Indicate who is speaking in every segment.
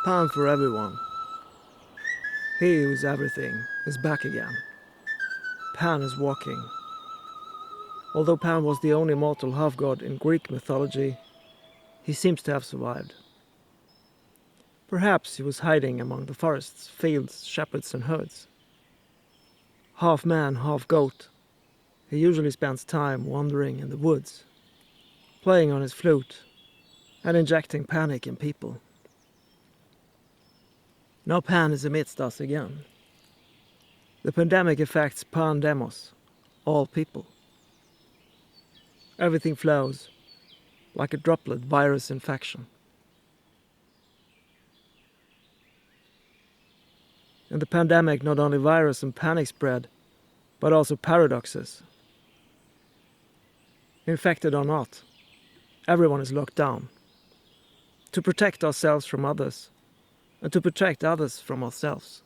Speaker 1: Pan for everyone. He who is everything is back again. Pan is walking. Although Pan was the only mortal half-god in Greek mythology, he seems to have survived. Perhaps he was hiding among the forests, fields, shepherds and herds. Half man, half goat, he usually spends time wandering in the woods, playing on his flute and injecting panic in people. Now Pan is amidst us again. The pandemic affects pandemos, all people. Everything flows like a droplet virus infection. In the pandemic, not only virus and panic spread, but also paradoxes. Infected or not, everyone is locked down. To protect ourselves from others, and to protect others from ourselves.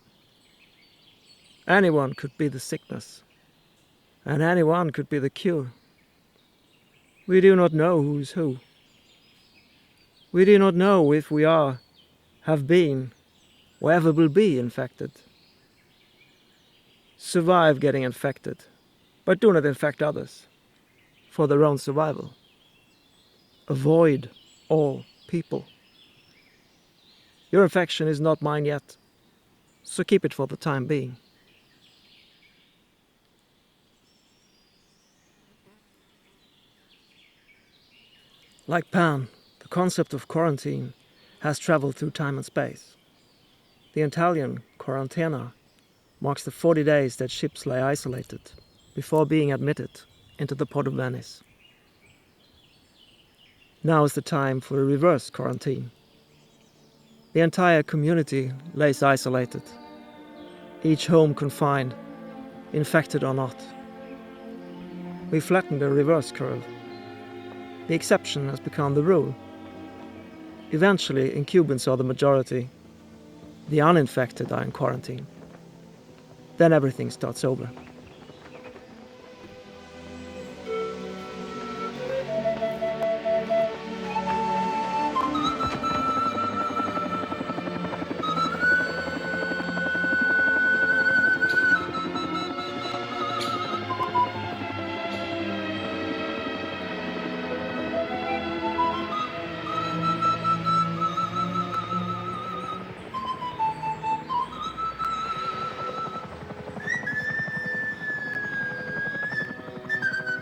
Speaker 1: Anyone could be the sickness, and anyone could be the cure. We do not know who is who. We do not know if we are, have been, or ever will be infected. Survive getting infected, but do not infect others, for their own survival. Avoid all people. Your infection is not mine yet, so keep it for the time being. Like Pan, the concept of quarantine has traveled through time and space. The Italian quarantena marks the 40 days that ships lay isolated before being admitted into the port of Venice. Now is the time for a reverse quarantine. The entire community lays isolated, each home confined, infected or not. We flatten the reverse curve. The exception has become the rule. Eventually, incubants are the majority. The uninfected are in quarantine. Then everything starts over.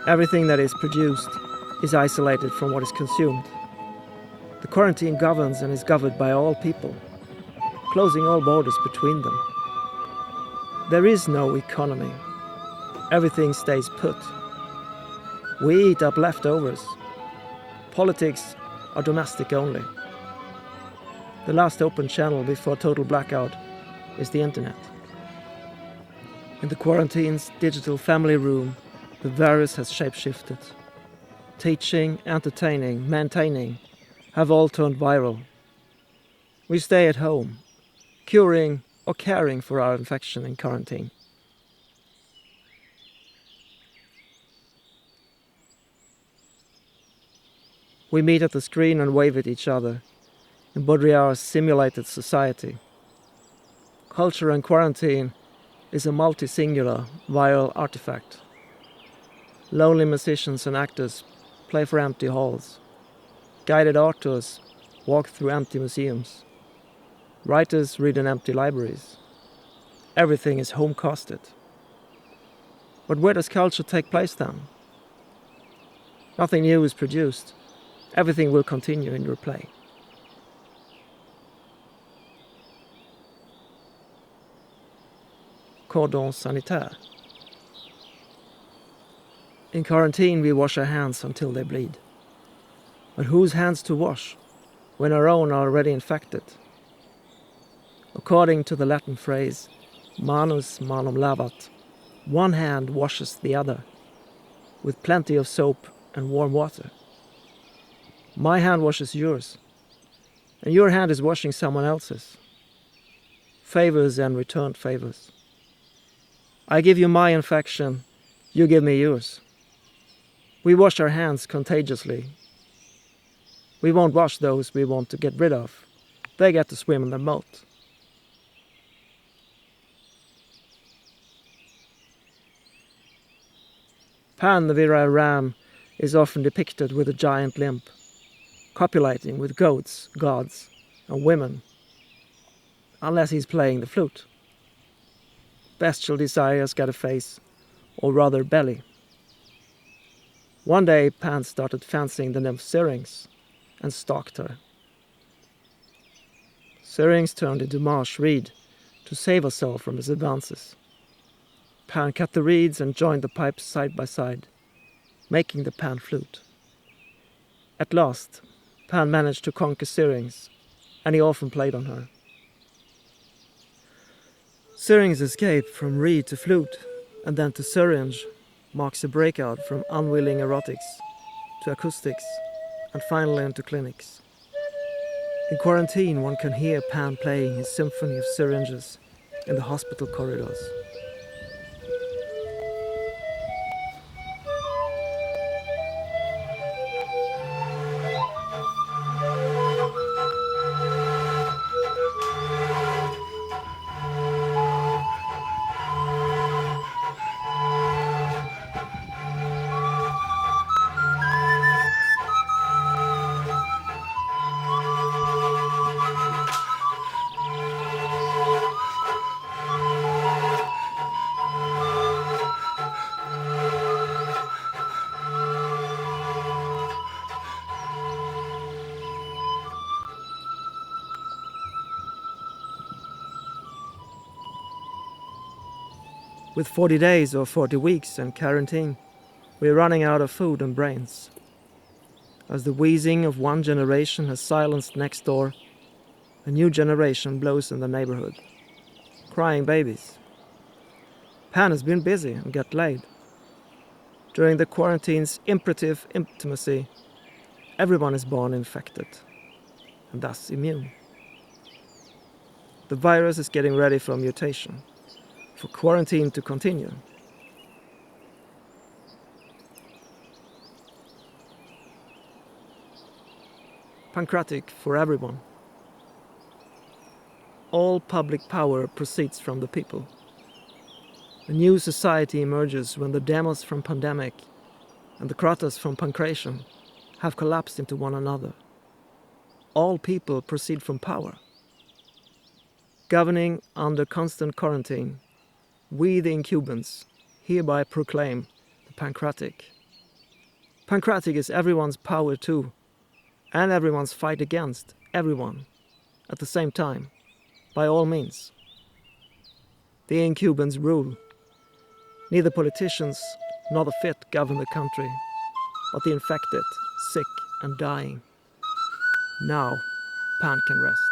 Speaker 1: Everything that is produced is isolated from what is consumed. The quarantine governs and is governed by all people, closing all borders between them. There is no economy. Everything stays put. We eat up leftovers. Politics are domestic only. The last open channel before total blackout is the internet. In the quarantine's digital family room, the virus has shapeshifted. Teaching, entertaining, maintaining have all turned viral. We stay at home, curing or caring for our infection in quarantine. We meet at the screen and wave at each other in Baudrillard's simulated society. Culture in quarantine is a multi-singular viral artifact. Lonely musicians and actors play for empty halls. Guided art tours walk through empty museums. Writers read in empty libraries. Everything is homecasted. But where does culture take place then? Nothing new is produced. Everything will continue in replay. Cordon sanitaire. In quarantine, we wash our hands until they bleed. But whose hands to wash when our own are already infected? According to the Latin phrase, manus manum lavat, one hand washes the other, with plenty of soap and warm water. My hand washes yours, and your hand is washing someone else's. Favors and returned favors. I give you my infection, you give me yours. We wash our hands contagiously. We won't wash those we want to get rid of. They get to swim in the moat. Pan the virile ram is often depicted with a giant limp, copulating with goats, gods, and women, unless he's playing the flute. Bestial desires get a face, or rather belly. One day Pan started fancying the nymph Syrinx and stalked her. Syrinx turned into marsh reed to save herself from his advances. Pan cut the reeds and joined the pipes side by side, making the pan flute. At last, Pan managed to conquer Syrinx, and he often played on her. Syrinx's escape from reed to flute, and then to syringe, marks a breakout from unwilling erotics to acoustics, and finally into clinics. In quarantine, one can hear Pan playing his symphony of syringes in the hospital corridors. With 40 days or 40 weeks in quarantine, we are running out of food and brains. As the wheezing of one generation has silenced next door, a new generation blows in the neighborhood. Crying babies. Pan has been busy and got laid. During the quarantine's imperative intimacy, everyone is born infected, and thus immune. The virus is getting ready for mutation, for quarantine to continue. Pancreatic for everyone. All public power proceeds from the people. A new society emerges when the demos from pandemic and the kratas from pancreation have collapsed into one another. All people proceed from power. Governing under constant quarantine, we the incubants hereby proclaim the pancreatic. Pancreatic is everyone's power too, and everyone's fight against everyone at the same time, by all means. The incubants rule. Neither politicians nor the fit govern the country, but the infected, sick and dying. Now, Pan can rest.